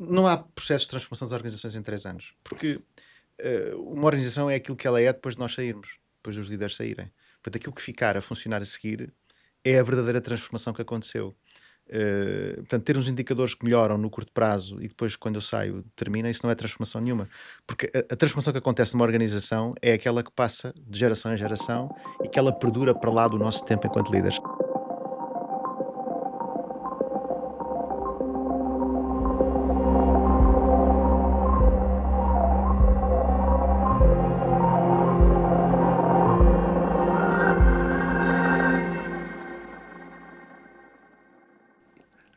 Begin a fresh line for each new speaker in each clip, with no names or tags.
Não há processo de transformação das organizações em 3 anos, porque uma organização é aquilo que ela é depois de nós sairmos, depois dos líderes saírem. Portanto, aquilo que ficar a funcionar a seguir é a verdadeira transformação que aconteceu. Portanto, ter uns indicadores que melhoram no curto prazo e depois, quando eu saio, termina, isso não é transformação nenhuma. Porque a transformação que acontece numa organização é aquela que passa de geração em geração e que ela perdura para lá do nosso tempo enquanto líderes.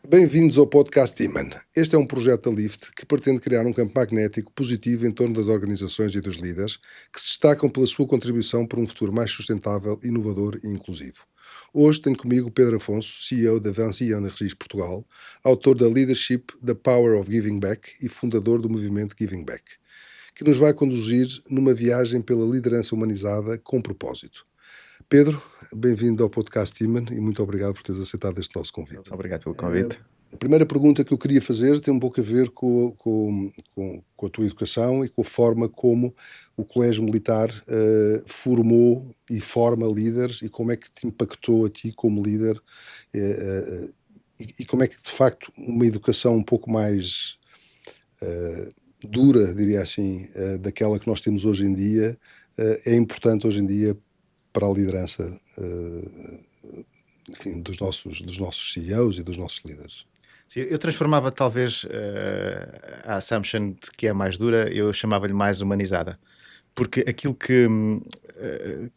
Bem-vindos ao podcast Iman. Este é um projeto da Lift que pretende criar um campo magnético positivo em torno das organizações e dos líderes que se destacam pela sua contribuição para um futuro mais sustentável, inovador e inclusivo. Hoje tenho comigo o Pedro Afonso, CEO da Vinci Energies Portugal, autor da Leadership The Power of Giving Back e fundador do movimento Giving Back, que nos vai conduzir numa viagem pela liderança humanizada com propósito. Pedro, bem-vindo ao podcast Iman e muito obrigado por teres aceitado este nosso convite.
Obrigado pelo convite.
A primeira pergunta que eu queria fazer tem um pouco a ver com a tua educação e com a forma como o Colégio Militar formou e forma líderes e como é que te impactou a ti como líder e como é que, de facto, uma educação um pouco mais dura, diria assim, daquela que nós temos hoje em dia, é importante hoje em dia para a liderança, enfim, dos nossos CEOs e dos nossos líderes.
Sim, eu transformava talvez a assumption de que é mais dura, eu chamava-lhe mais humanizada. Porque aquilo que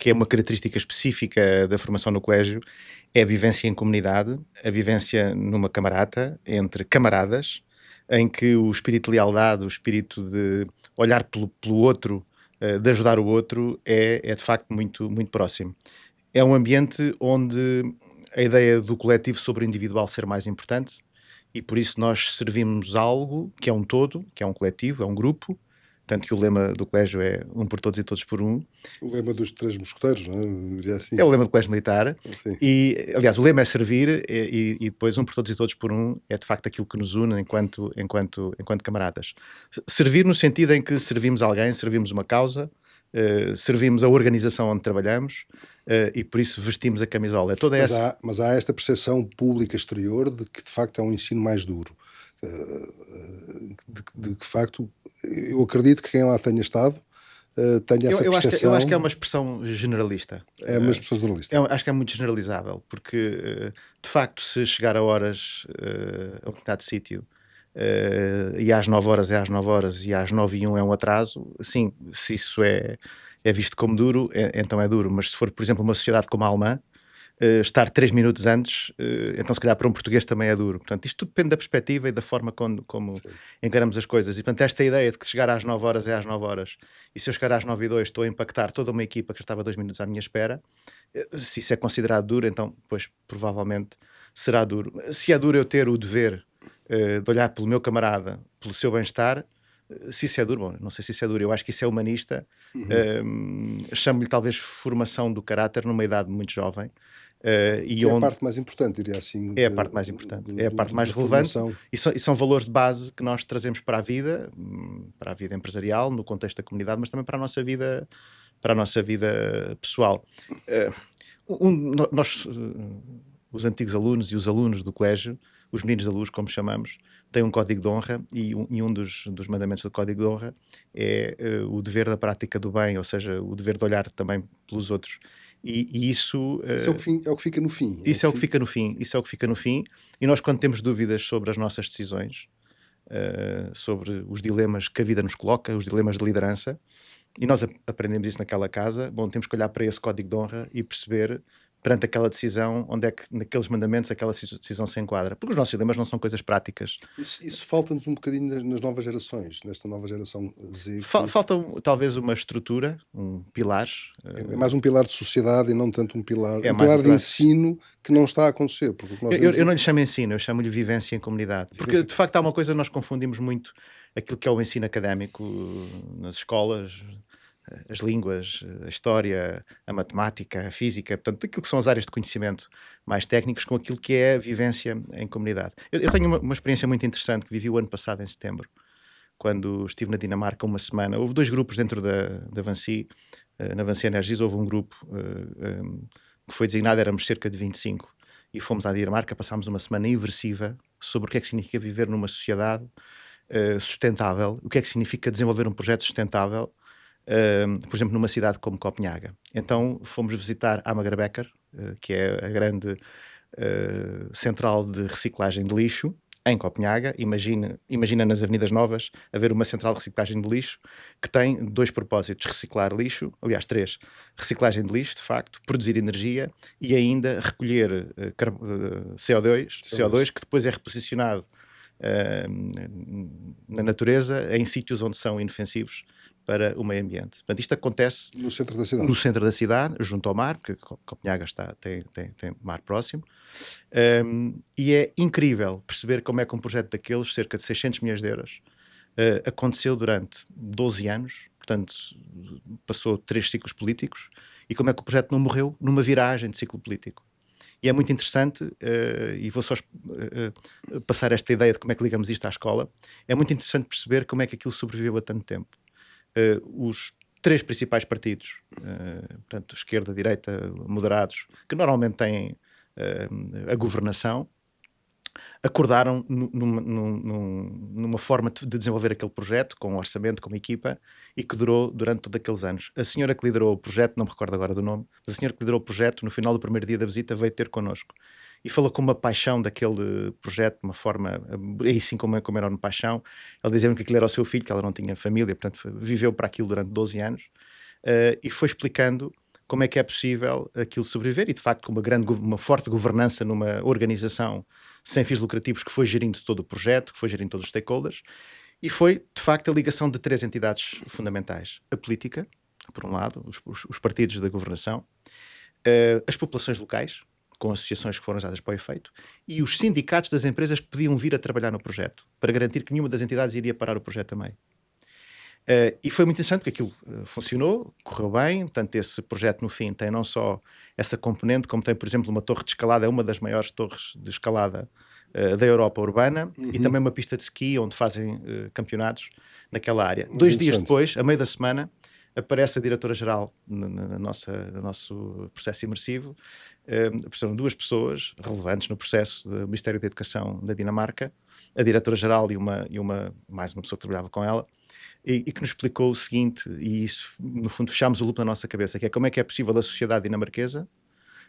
é uma característica específica da formação no colégio é a vivência em comunidade, a vivência numa camarata, entre camaradas, em que o espírito de lealdade, o espírito de olhar pelo outro, de ajudar o outro, é de facto muito, muito próximo. É um ambiente onde a ideia do coletivo sobre o individual ser mais importante, e por isso nós servimos algo que é um todo, que é um coletivo, é um grupo, tanto que o lema do colégio é um por todos e todos por um.
O lema dos três mosqueteiros, não é? Diria assim.
É o lema do colégio militar.
Sim.
E, aliás, o lema é servir e depois um por todos e todos por um é de facto aquilo que nos une enquanto camaradas. Servir no sentido em que servimos alguém, servimos uma causa, servimos a organização onde trabalhamos e por isso vestimos a camisola.
Mas há esta percepção pública exterior de que de facto é um ensino mais duro. De facto, eu acredito que quem lá tenha estado tenha essa percepção.
Eu acho que é uma expressão generalista.
É uma expressão generalista.
Acho que é muito generalizável, porque de facto se chegar a horas a um determinado sítio e às 9 horas é às 9 horas e às 9h01 é um atraso, sim, se isso é visto como duro, então é duro. Mas se for, por exemplo, uma sociedade como a alemã, estar 3 minutos antes, então se calhar para um português também é duro. Portanto, isto tudo depende da perspectiva e da forma como encaramos as coisas. E portanto, esta ideia de que chegar às 9 horas é às 9 horas, e se eu chegar às 9h02 estou a impactar toda uma equipa que já estava 2 minutos à minha espera, se isso é considerado duro, então, pois, provavelmente será duro. Se é duro eu ter o dever de olhar pelo meu camarada, pelo seu bem-estar, se isso é duro, bom, não sei se isso é duro, eu acho que isso é humanista. Chamo-lhe talvez formação do caráter numa idade muito jovem.
É a parte mais importante, diria assim.
É a parte mais importante, é a parte mais relevante e são valores de base que nós trazemos para a vida empresarial, no contexto da comunidade, mas também para a nossa vida pessoal. Nós, os antigos alunos e os alunos do colégio, os meninos da luz, como chamamos, têm um código de honra e um dos mandamentos do código de honra é o dever da prática do bem, ou seja, o dever de olhar também pelos outros. E isso
é o que fica no fim.
Isso é o que fica no fim. E nós, quando temos dúvidas sobre as nossas decisões, sobre os dilemas que a vida nos coloca, os dilemas de liderança, e nós aprendemos isso naquela casa, bom, temos que olhar para esse código de honra e perceber perante aquela decisão, onde é que naqueles mandamentos aquela decisão se enquadra. Porque os nossos dilemas não são coisas práticas.
Isso falta-nos um bocadinho nas novas gerações, nesta nova geração Z.
Falta talvez uma estrutura, pilares.
É mais um pilar de sociedade e não tanto um pilar de ensino que não está a acontecer. Porque
eu não lhe chamo ensino, eu chamo-lhe vivência em comunidade. Porque de facto há uma coisa, nós confundimos muito aquilo que é o ensino académico nas escolas, as línguas, a história, a matemática, a física, portanto, aquilo que são as áreas de conhecimento mais técnicos com aquilo que é a vivência em comunidade. Eu tenho uma experiência muito interessante que vivi o ano passado, em setembro, quando estive na Dinamarca uma semana. Houve 2 grupos dentro da Vansi. Na Vansi Energies houve um grupo que foi designado, éramos cerca de 25, e fomos à Dinamarca, passámos uma semana imersiva sobre o que é que significa viver numa sociedade sustentável, o que é que significa desenvolver um projeto sustentável, por exemplo, numa cidade como Copenhaga. Então fomos visitar Amagerbecker, que é a grande central de reciclagem de lixo, em Copenhaga. Imagina nas Avenidas Novas haver uma central de reciclagem de lixo que tem 2 propósitos: reciclar lixo, aliás 3, reciclagem de lixo, de facto, produzir energia e ainda recolher CO2 que depois é reposicionado na natureza, em sítios onde são inofensivos para o meio ambiente. Portanto, isto acontece
No centro da cidade.
no centro da cidade, junto ao mar, porque Copenhaga tem mar próximo, e é incrível perceber como é que um projeto daqueles, cerca de 600 milhões de euros, aconteceu durante 12 anos, portanto passou 3 ciclos políticos, e como é que o projeto não morreu numa viragem de ciclo político. E é muito interessante, e vou só passar esta ideia de como é que ligamos isto à escola. É muito interessante perceber como é que aquilo sobreviveu a tanto tempo. Os 3 principais partidos, portanto, esquerda, direita, moderados, que normalmente têm a governação, acordaram numa forma de desenvolver aquele projeto, com um orçamento, com uma equipa, e que durou durante todos aqueles anos. A senhora que liderou o projeto, não me recordo agora do nome, mas a senhora que liderou o projeto, no final do primeiro dia da visita, veio ter connosco. E falou com uma paixão daquele projeto, de uma forma, aí sim com uma enorme paixão. Ela dizia-me que aquilo era o seu filho, que ela não tinha família, portanto viveu para aquilo durante 12 anos, e foi explicando como é que é possível aquilo sobreviver, e de facto com uma forte governança numa organização sem fins lucrativos que foi gerindo todo o projeto, que foi gerindo todos os stakeholders, e foi de facto a ligação de 3 entidades fundamentais: a política, por um lado, os partidos da governação, as populações locais, com associações que foram usadas para o efeito, e os sindicatos das empresas que podiam vir a trabalhar no projeto, para garantir que nenhuma das entidades iria parar o projeto também. E foi muito interessante porque aquilo funcionou, correu bem. Portanto, esse projeto no fim tem não só essa componente, como tem, por exemplo, uma torre de escalada, é uma das maiores torres de escalada da Europa urbana, e também uma pista de ski onde fazem campeonatos naquela área.
Muito
2 dias
interessante.
depois, a meio da semana, aparece a diretora-geral no nosso processo imersivo. São 2 pessoas relevantes no processo do Ministério da Educação da Dinamarca, a diretora-geral e mais uma pessoa que trabalhava com ela, e que nos explicou o seguinte, e isso, no fundo, fechámos o loop na nossa cabeça, que é como é que é possível a sociedade dinamarquesa,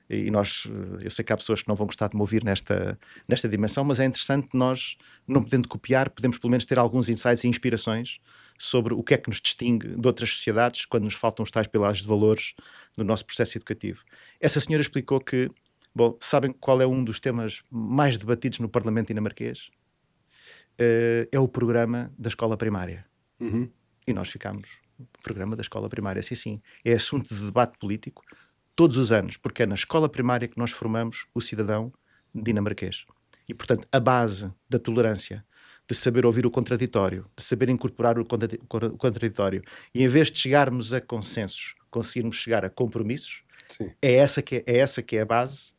e nós, eu sei que há pessoas que não vão gostar de me ouvir nesta dimensão, mas é interessante, nós, não podendo copiar, podemos pelo menos ter alguns insights e inspirações sobre o que é que nos distingue de outras sociedades quando nos faltam os tais pilares de valores no nosso processo educativo. Essa senhora explicou que, bom, sabem qual é um dos temas mais debatidos no Parlamento dinamarquês? É o programa da escola primária. E nós ficámos, o programa da escola primária, sim, é assunto de debate político todos os anos, porque é na escola primária que nós formamos o cidadão dinamarquês. E, portanto, a base da tolerância, de saber ouvir o contraditório, de saber incorporar o contraditório, e em vez de chegarmos a consensos, conseguirmos chegar a compromissos,
Sim.
é essa que é a base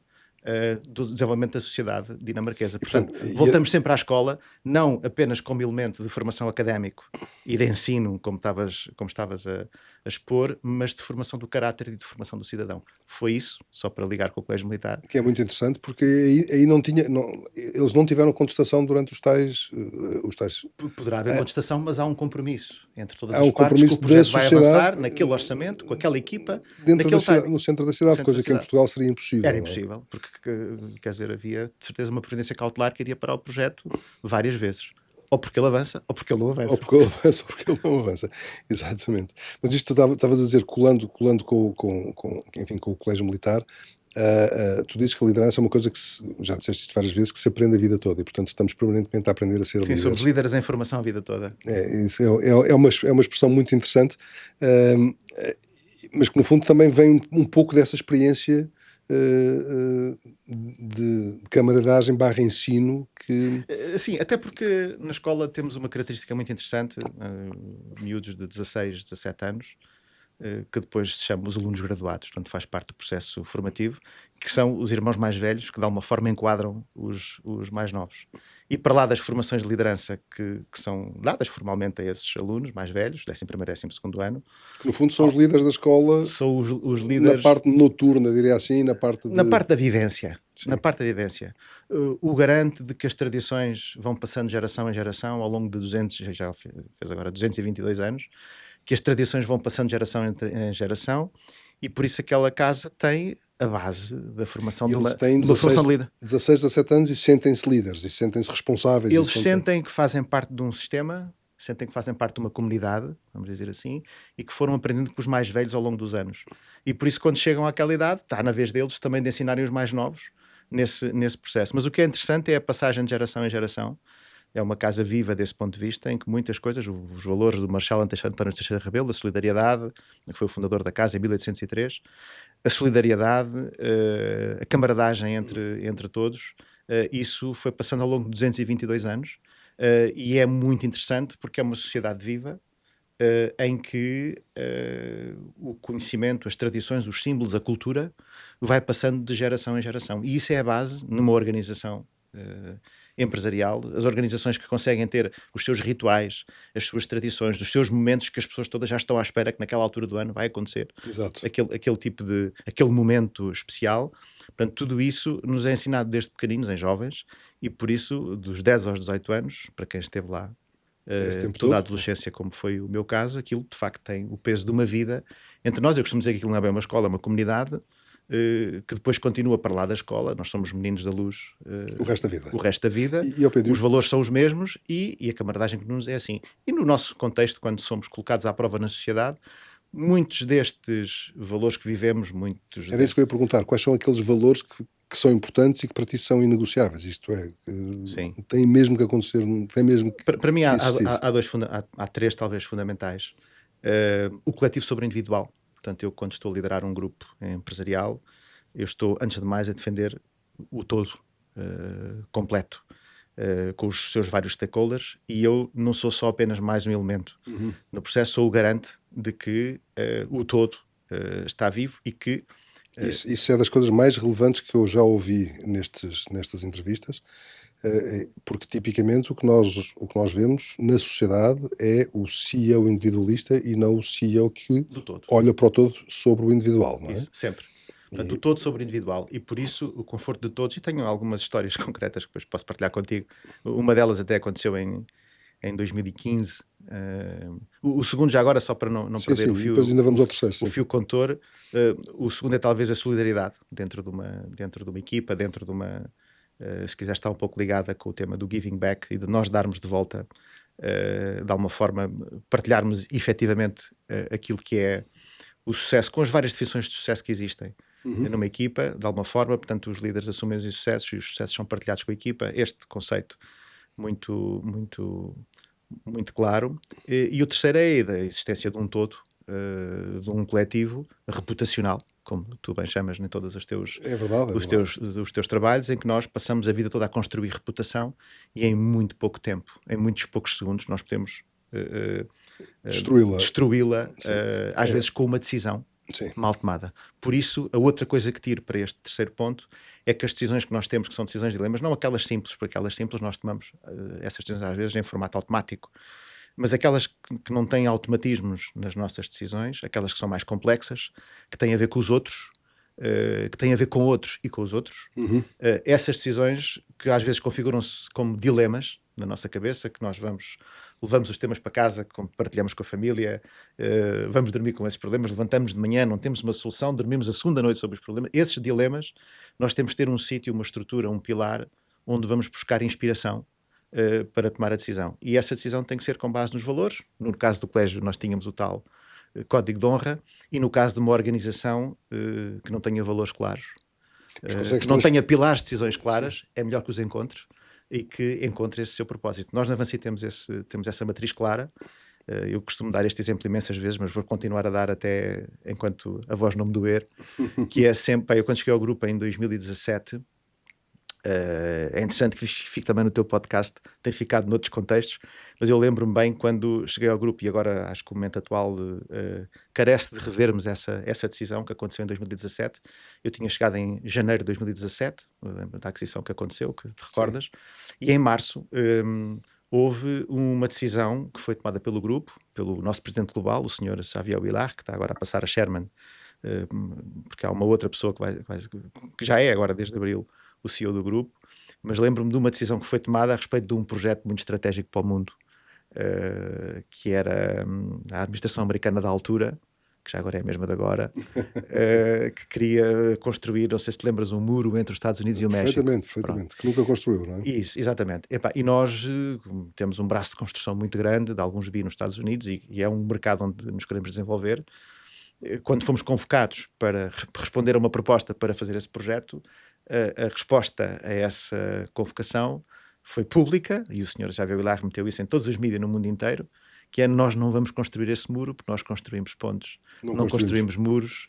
do desenvolvimento da sociedade dinamarquesa. Portanto, voltamos sempre à escola, não apenas como elemento de formação académico e de ensino, como estavas a expor, mas de formação do caráter e de formação do cidadão. Foi isso, só para ligar com o Colégio Militar.
Que é muito interessante, porque aí não tinha, eles não tiveram contestação durante os tais.
Poderá haver contestação, mas há um compromisso entre todas
Há
as
um
partes que o
compromisso
projeto
da
vai
sociedade
avançar naquele orçamento, com aquela equipa,
dentro
naquele timing.
no centro da cidade,
centro
coisa
da
que em
cidade.
Portugal seria impossível.
Era
não é?
impossível, porque, quer dizer, havia de certeza uma providência cautelar que iria parar o projeto várias vezes. Ou porque ele avança, ou porque ele não avança.
Ou porque ele avança, ou porque ele não avança. Exatamente. Mas isto estavas a dizer, colando enfim, com o Colégio Militar, tu dizes que a liderança é uma coisa que, já disseste isto várias vezes, que se aprende a vida toda, e portanto estamos permanentemente a aprender a ser
Sim,
líderes.
somos líderes em formação a vida toda.
Isso é uma expressão muito interessante, mas que no fundo também vem um pouco dessa experiência de camaradagem barra ensino que...
Sim, até porque na escola temos uma característica muito interessante, miúdos de 16, 17 anos, que depois se chama os alunos graduados, portanto faz parte do processo formativo, que são os irmãos mais velhos que de alguma forma enquadram os mais novos. E para lá das formações de liderança que são dadas formalmente a esses alunos mais velhos, 11º e 12º ano,
Que no fundo são os líderes da escola
são os
na
líderes
parte noturna, diria assim, na parte
na
de...
parte da vivência.
Sim.
Na parte da vivência. O garante de que as tradições vão passando de geração em geração ao longo de 200, já fez agora 222 anos, que as tradições vão passando de geração em geração, e por isso aquela casa tem a base da formação
E
de
eles têm
uma formação de líder.
16, 17 anos e sentem-se líderes, e sentem-se responsáveis.
Eles
e sentem...
sentem que fazem parte de um sistema, sentem que fazem parte de uma comunidade, vamos dizer assim, e que foram aprendendo com os mais velhos ao longo dos anos. E por isso, quando chegam àquela idade, está na vez deles também de ensinarem os mais novos nesse processo. Mas o que é interessante é a passagem de geração em geração. É uma casa viva desse ponto de vista, em que muitas coisas, os valores do Marechal António Teixeira Rebelo, a solidariedade, que foi o fundador da casa em 1803, a solidariedade, a camaradagem entre todos, isso foi passando ao longo de 222 anos, e é muito interessante porque é uma sociedade viva, em que o conhecimento, as tradições, os símbolos, a cultura vai passando de geração em geração. E isso é a base numa organização empresarial, as organizações que conseguem ter os seus rituais, as suas tradições, os seus momentos que as pessoas todas já estão à espera que naquela altura do ano vai acontecer.
Exato.
Aquele momento especial. Portanto, tudo isso nos é ensinado desde pequeninos, em jovens, e por isso, dos 10 aos 18 anos, para quem esteve lá toda a adolescência, como foi o meu caso, aquilo de facto tem o peso de uma vida entre nós. Eu costumo dizer que aquilo não é bem uma escola, é uma comunidade que depois continua para lá da escola. Nós somos meninos da luz
O resto da vida.
o resto da vida.
E ao Pedro,
Os valores são os mesmos e a camaradagem que nos é assim. E no nosso contexto, quando somos colocados à prova na sociedade, muitos destes valores que vivemos,
era isso que eu ia perguntar. Quais são aqueles valores que são importantes e que para ti são inegociáveis? Isto é,
Sim.
tem mesmo que acontecer, tem mesmo que
Para mim
existir.
há três talvez fundamentais. O coletivo sobre o individual. Portanto, eu quando estou a liderar um grupo empresarial, eu estou, antes de mais, a defender o todo, completo, com os seus vários stakeholders, e eu não sou só apenas mais um elemento. No processo sou o garante de que o todo está vivo e que...
Isso é das coisas mais relevantes que eu já ouvi nestas entrevistas, porque tipicamente o que nós vemos na sociedade é o CEO individualista e não o CEO que
do todo.
olha para o todo sobre o individual, não é?
Isso, sempre. Portanto, o todo sobre o individual, e por isso o conforto de todos. E tenho algumas histórias concretas que depois posso partilhar contigo. Uma delas até aconteceu em 2015. O segundo, já agora, só para não perder o fio.
Depois ainda vamos ao terceiro.
O fio condutor. O segundo é talvez a solidariedade dentro de uma equipa, dentro de uma. Se quiser estar um pouco ligada com o tema do giving back e de nós darmos de volta, de alguma forma, partilharmos efetivamente aquilo que é o sucesso, com as várias definições de sucesso que existem numa equipa, de alguma forma. Portanto, os líderes assumem os insucessos e os sucessos são partilhados com a equipa. Este conceito muito, muito, muito claro. E o terceiro é a existência de um todo, de um coletivo reputacional, como tu bem chamas em todos os teus,
É verdade,
os teus trabalhos, em que nós passamos a vida toda a construir reputação e em muito pouco tempo, em muitos poucos segundos, nós podemos destruí-la, às vezes com uma decisão mal tomada. Por isso, a outra coisa que tiro para este terceiro ponto é que as decisões que nós temos, que são decisões de dilemas, não aquelas simples, porque aquelas simples nós tomamos essas decisões às vezes em formato automático, mas aquelas que não têm automatismos nas nossas decisões, aquelas que são mais complexas, que têm a ver com os outros, que têm a ver com outros e com os outros, essas decisões que às vezes configuram-se como dilemas na nossa cabeça, que nós levamos os temas para casa, partilhamos com a família, vamos dormir com esses problemas, levantamos de manhã, não temos uma solução, dormimos a segunda noite sobre os problemas. Esses dilemas, nós temos de ter um sítio, uma estrutura, um pilar, onde vamos buscar inspiração para tomar a decisão. E essa decisão tem que ser com base nos valores. No caso do colégio, nós tínhamos o tal código de honra, e no caso de uma organização que não tenha valores claros, que não tenha pilares de decisões claras, é melhor que os encontre e que encontre esse seu propósito. Nós na Avanci temos essa matriz clara. Eu costumo dar este exemplo imensas vezes, mas vou continuar a dar até enquanto a voz não me doer, que é sempre, eu quando cheguei ao grupo em 2017, É interessante que fique também no teu podcast, tem ficado noutros contextos, mas eu lembro-me bem quando cheguei ao grupo, e agora acho que o momento atual carece de revermos essa decisão que aconteceu em 2017. Eu tinha chegado em janeiro de 2017, lembro da aquisição que aconteceu, que te recordas, e em março houve uma decisão que foi tomada pelo grupo, pelo nosso presidente global, o senhor Xavier Huillard, que está agora a passar a chairman, porque há uma outra pessoa que já é agora desde abril o CEO do grupo, mas lembro-me de uma decisão que foi tomada a respeito de um projeto muito estratégico para o mundo, que era a administração americana da altura, que já agora é a mesma de agora, que queria construir, não sei se te lembras, um muro entre os Estados Unidos e o México.
Perfeitamente, que nunca construiu, não é?
Isso, exatamente. E nós temos um braço de construção muito grande, de alguns bi nos Estados Unidos, e é um mercado onde nos queremos desenvolver. Quando fomos convocados para responder a uma proposta para fazer esse projeto, a resposta a essa convocação foi pública, e o senhor Javier Villar meteu isso em todos os mídias no mundo inteiro, que é: nós não vamos construir esse muro, porque nós construímos pontes, não construímos muros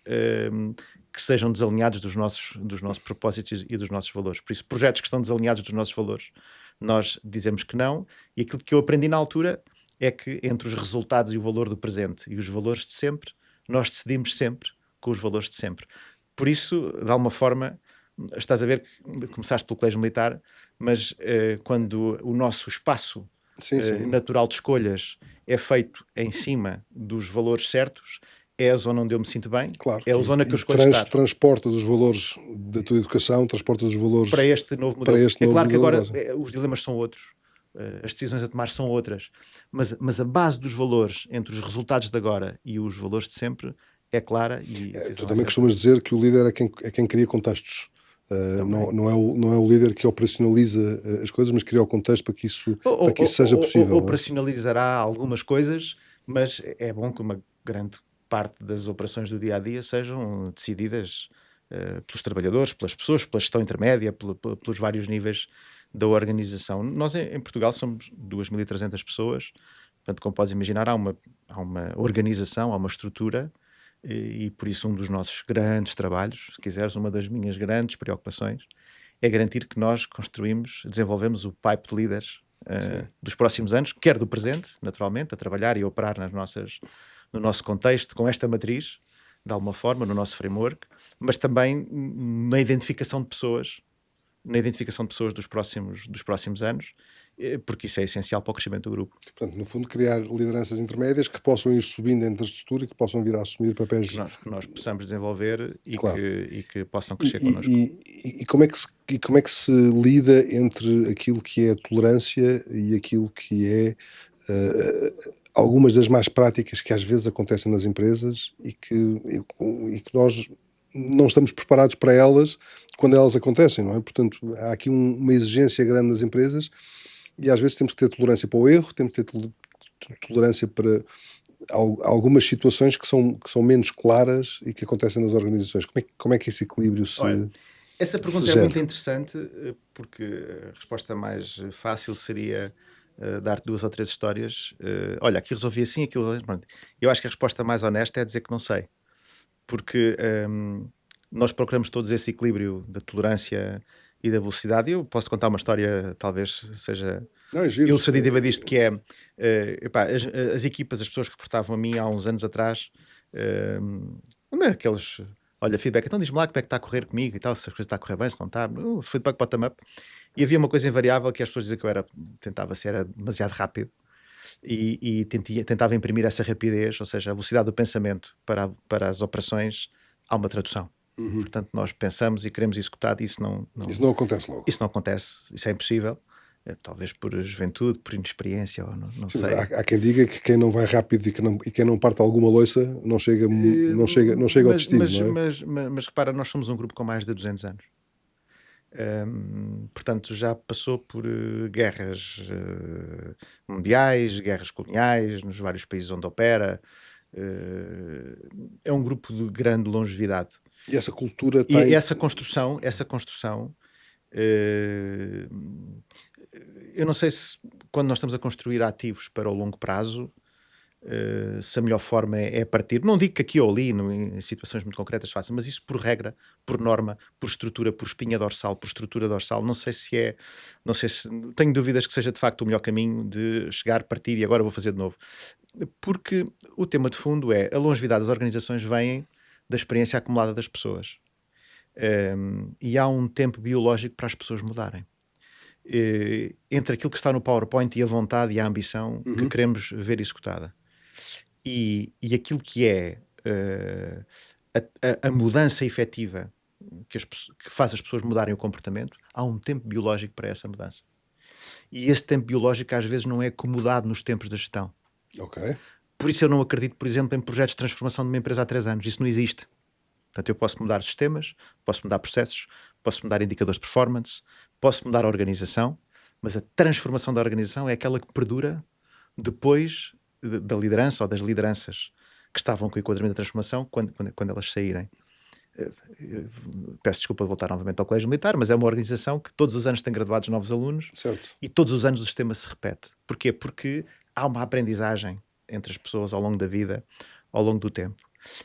que sejam desalinhados dos nossos propósitos e dos nossos valores. Por isso, projetos que estão desalinhados dos nossos valores, nós dizemos que não, e aquilo que eu aprendi na altura é que entre os resultados e o valor do presente e os valores de sempre, nós decidimos sempre com os valores de sempre. Por isso, de alguma forma, estás a ver que começaste pelo colégio militar, mas quando o nosso espaço natural de escolhas é feito em cima dos valores certos, é a zona onde eu me sinto bem,
claro,
é a zona que eu escolho estar.
Transporta os valores da tua educação, transporta os valores
para este novo modelo. É claro que agora os dilemas são outros, as decisões a tomar são outras, mas a base dos valores entre os resultados de agora e os valores de sempre é clara. E
tu também costumas dizer que o líder é quem cria contextos. Não é o líder que operacionaliza as coisas, mas cria o contexto para que isso seja possível.
Operacionalizará algumas coisas, mas é bom que uma grande parte das operações do dia-a-dia sejam decididas pelos trabalhadores, pelas pessoas, pela gestão intermédia, pelos vários níveis da organização. Nós em Portugal somos 2.300 pessoas, portanto, como podes imaginar, há uma organização, há uma estrutura, e por isso um dos nossos grandes trabalhos, se quiseres, uma das minhas grandes preocupações, é garantir que nós desenvolvemos o pipe de líderes dos próximos anos, quer do presente, naturalmente, a trabalhar e a operar no nosso contexto, com esta matriz, de alguma forma, no nosso framework, mas também na identificação de pessoas dos próximos anos, porque isso é essencial para o crescimento do grupo.
Portanto, no fundo, criar lideranças intermédias que possam ir subindo dentro da estrutura e que possam vir a assumir papéis...
Que nós possamos desenvolver e,
claro,
que possam crescer connosco.
E como é que se lida entre aquilo que é a tolerância e aquilo que é algumas das más práticas que às vezes acontecem nas empresas e que nós não estamos preparados para elas quando elas acontecem, não é? Portanto, há aqui uma exigência grande nas empresas e às vezes temos que ter tolerância para o erro, temos que ter tolerância para algumas situações que são menos claras e que acontecem nas organizações. Como é que esse equilíbrio se...
Olha, essa pergunta é muito interessante, porque a resposta mais fácil seria dar-te 2 ou 3 histórias. Olha, aqui resolvi assim, aquilo... Eu acho que a resposta mais honesta é dizer que não sei. Porque nós procuramos todos esse equilíbrio da tolerância e da velocidade. Eu posso contar uma história, talvez seja elucidativa disto, que é as equipas, as pessoas que reportavam a mim há uns anos atrás, aqueles... Olha, feedback, então diz-me lá como é que está a correr comigo e tal, se as coisas estão a correr bem, se não está, feedback bottom-up. E havia uma coisa invariável que as pessoas diziam que eu tentava ser demasiado rápido e tentava imprimir essa rapidez, ou seja, a velocidade do pensamento para as operações. Há uma tradução. Portanto, nós pensamos e queremos executar, e isso não
acontece logo.
Isso não acontece, isso é impossível. Talvez por juventude, por inexperiência, ou não
Sim,
sei.
Há quem diga que quem não vai rápido e quem não parte alguma loiça não chega ao destino, não é?
Mas repara, nós somos um grupo com mais de 200 anos. Portanto, já passou por guerras mundiais, guerras coloniais, nos vários países onde opera. É um grupo de grande longevidade.
E essa cultura
tem... E essa construção eu não sei se quando nós estamos a construir ativos para o longo prazo, se a melhor forma é partir. Não digo que aqui ou ali, em situações muito concretas, faça, mas isso por regra, por norma, por estrutura, por espinha dorsal, por estrutura dorsal, não sei se é, não sei se, tenho dúvidas que seja de facto o melhor caminho de chegar, partir e agora vou fazer de novo. Porque o tema de fundo é a longevidade das organizações vem da experiência acumulada das pessoas. E há um tempo biológico para as pessoas mudarem. Entre aquilo que está no PowerPoint e a vontade e a ambição que queremos ver executada. E aquilo que é a mudança efetiva que faz as pessoas mudarem o comportamento, há um tempo biológico para essa mudança. E esse tempo biológico às vezes não é acomodado nos tempos da gestão.
Ok.
Por isso eu não acredito, por exemplo, em projetos de transformação de uma empresa há 3 anos. Isso não existe. Portanto, eu posso mudar sistemas, posso mudar processos, posso mudar indicadores de performance, posso mudar a organização, mas a transformação da organização é aquela que perdura depois da liderança ou das lideranças que estavam com o enquadramento da transformação quando elas saírem. Peço desculpa de voltar novamente ao Colégio Militar, mas é uma organização que todos os anos tem graduados novos alunos.
Certo.
E todos os anos o sistema se repete. Porquê? Porque há uma aprendizagem entre as pessoas ao longo da vida, ao longo do tempo.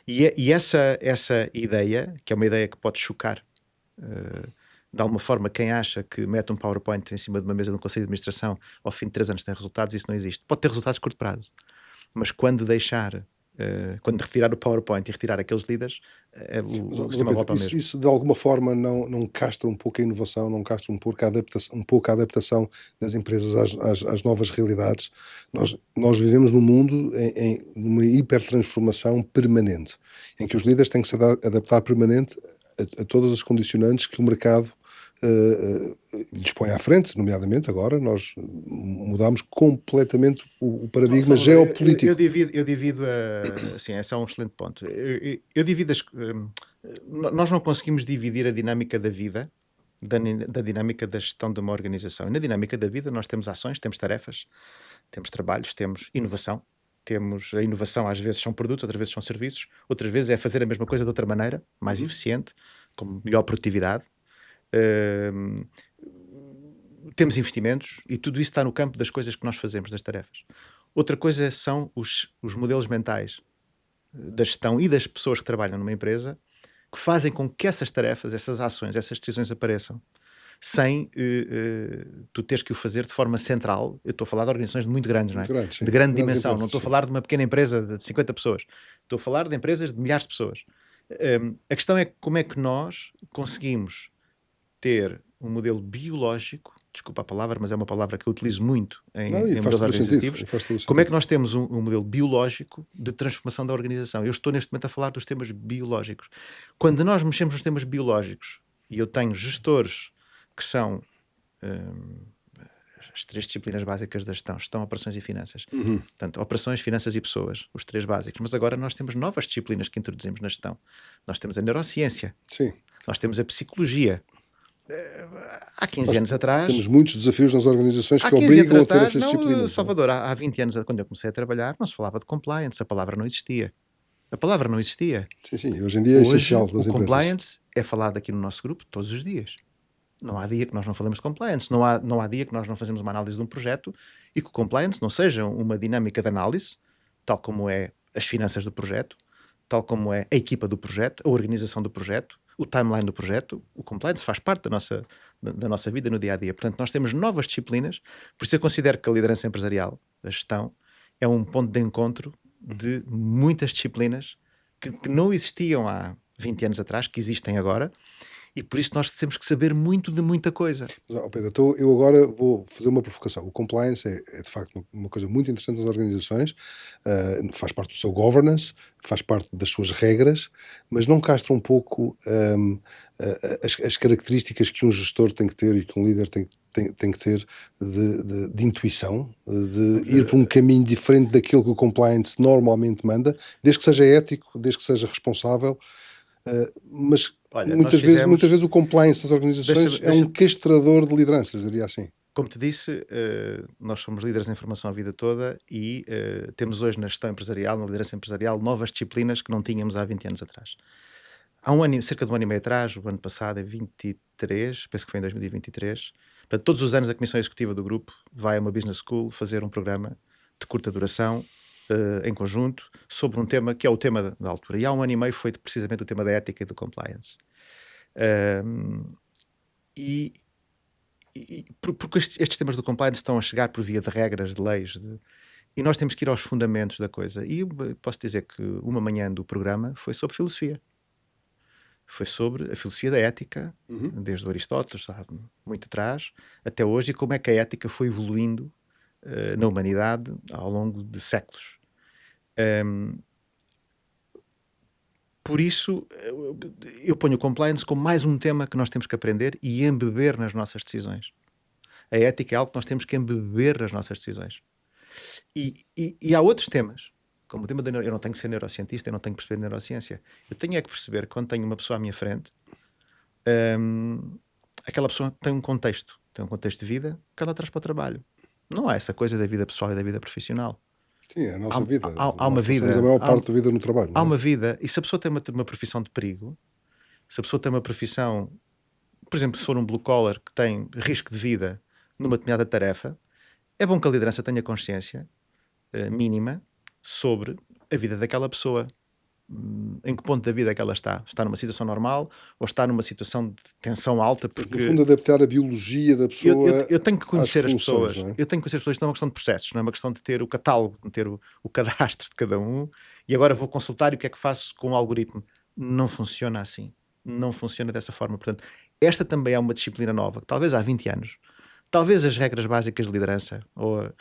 E essa ideia, que é uma ideia que pode chocar de alguma forma quem acha que mete um PowerPoint em cima de uma mesa de um conselho de administração ao fim de 3 anos tem resultados, isso não existe. Pode ter resultados de curto prazo, mas quando retirar o PowerPoint e retirar aqueles líderes, o sistema volta ao mesmo.
Isso de alguma forma não castra um pouco a inovação, não castra um pouco a adaptação das empresas às novas realidades. Nós vivemos num mundo em uma hipertransformação permanente, em que os líderes têm que se adaptar permanente a todas as condicionantes que o mercado lhes põe à frente, nomeadamente agora nós mudámos completamente o paradigma geopolítico.
Eu divido assim, esse é um excelente ponto. Eu divido nós não conseguimos dividir a dinâmica da vida da dinâmica da gestão de uma organização. E na dinâmica da vida nós temos ações, temos tarefas, temos trabalhos, temos inovação. A inovação às vezes são produtos, outras vezes são serviços, outras vezes é fazer a mesma coisa de outra maneira, mais eficiente, com melhor produtividade. Temos investimentos e tudo isso está no campo das coisas que nós fazemos, das tarefas. Outra coisa são os modelos mentais da gestão e das pessoas que trabalham numa empresa que fazem com que essas tarefas, essas ações, essas decisões apareçam sem tu teres que o fazer de forma central. Eu estou a falar de organizações muito grandes, não é?
Grandes, sim.
De grande
Grandes
dimensão.
empresas,
Não estou a
sim.
falar de uma pequena empresa de 50 pessoas. Estou a falar de empresas de milhares de pessoas. A questão é como é que nós conseguimos ter um modelo biológico, desculpa a palavra, mas é uma palavra que eu utilizo muito em modelos organizativos. Como é que nós temos um modelo biológico de transformação da organização? Eu estou neste momento a falar dos temas biológicos. Quando nós mexemos nos temas biológicos, e eu tenho gestores que são as 3 disciplinas básicas da gestão, operações e finanças. Portanto, operações, finanças e pessoas, os 3 básicos. Mas agora nós temos novas disciplinas que introduzimos na gestão. Nós temos a neurociência.
Sim.
Nós temos a psicologia. Há 15 anos atrás...
Temos muitos desafios nas organizações que
15
obrigam
anos
a ter
atrás,
essas disciplinas.
Salvador, há 20 anos, quando eu comecei a trabalhar, não se falava de compliance, a palavra não existia. A palavra não existia.
Sim, hoje em dia é essencial das empresas.
O compliance é falado aqui no nosso grupo todos os dias. Não há dia que nós não falemos de compliance, não há dia que nós não fazemos uma análise de um projeto e que o compliance não seja uma dinâmica de análise, tal como é as finanças do projeto, tal como é a equipa do projeto, a organização do projeto, o timeline do projeto. O compliance faz parte da nossa vida no dia-a-dia. Portanto, nós temos novas disciplinas, por isso eu considero que a liderança empresarial, a gestão, é um ponto de encontro de muitas disciplinas que não existiam há 20 anos atrás, que existem agora, e por isso nós temos que saber muito de muita coisa.
Mas, Pedro, então eu agora vou fazer uma provocação. O compliance é de facto uma coisa muito interessante nas organizações, faz parte do seu governance, faz parte das suas regras, mas não castra um pouco as características que um gestor tem que ter e que um líder tem que ter de intuição, de ir por um caminho diferente daquilo que o compliance normalmente manda, desde que seja ético, desde que seja responsável, mas
Olha,
muitas vezes o compliance das organizações é um castrador de lideranças, diria assim.
Como te disse, nós somos líderes em formação a vida toda e temos hoje na gestão empresarial, na liderança empresarial, novas disciplinas que não tínhamos há 20 anos atrás. Há cerca de um ano e meio atrás, o ano passado é 23, penso que foi em 2023, portanto, todos os anos a Comissão Executiva do Grupo vai a uma Business School fazer um programa de curta duração em conjunto sobre um tema que é o tema da altura. E há 1 ano e meio foi precisamente o tema da ética e do compliance. Um, e, porque estes temas do compliance estão a chegar por via de regras, de leis, e nós temos que ir aos fundamentos da coisa. E eu posso dizer que uma manhã do programa foi sobre filosofia. Foi sobre a filosofia da ética, desde Aristóteles, sabe, muito atrás, até hoje, e como é que a ética foi evoluindo na humanidade ao longo de séculos. Por isso, eu ponho o compliance como mais um tema que nós temos que aprender e embeber nas nossas decisões. A ética é algo que nós temos que embeber nas nossas decisões. E há outros temas, como o tema da eu não tenho que ser neurocientista, eu não tenho que perceber neurociência. Eu tenho é que perceber que quando tenho uma pessoa à minha frente, aquela pessoa tem um contexto de vida que ela traz para o trabalho. Não há essa coisa da vida pessoal e da vida profissional.
Sim, é a nossa vida.
Há uma
Nós
vida.
passamos a maior parte da vida no trabalho.
Há uma vida. E se a pessoa tem uma profissão de perigo, se a pessoa tem uma profissão, por exemplo, se for um blue collar que tem risco de vida numa determinada tarefa, é bom que a liderança tenha consciência mínima sobre a vida daquela pessoa. Em que ponto da vida é que ela está? Está numa situação normal ou está numa situação de tensão alta? Porque
no fundo, adaptar a biologia da pessoa.
Eu tenho que conhecer as
funções,
pessoas.
não é?
Eu tenho que conhecer as pessoas. Isto não é uma questão de processos, não é uma questão de ter o catálogo, de ter o cadastro de cada um e agora vou consultar e o que é que faço com o algoritmo. Não funciona assim. Não funciona dessa forma. Portanto, esta também é uma disciplina nova, que talvez há 20 anos, talvez as regras básicas de liderança ou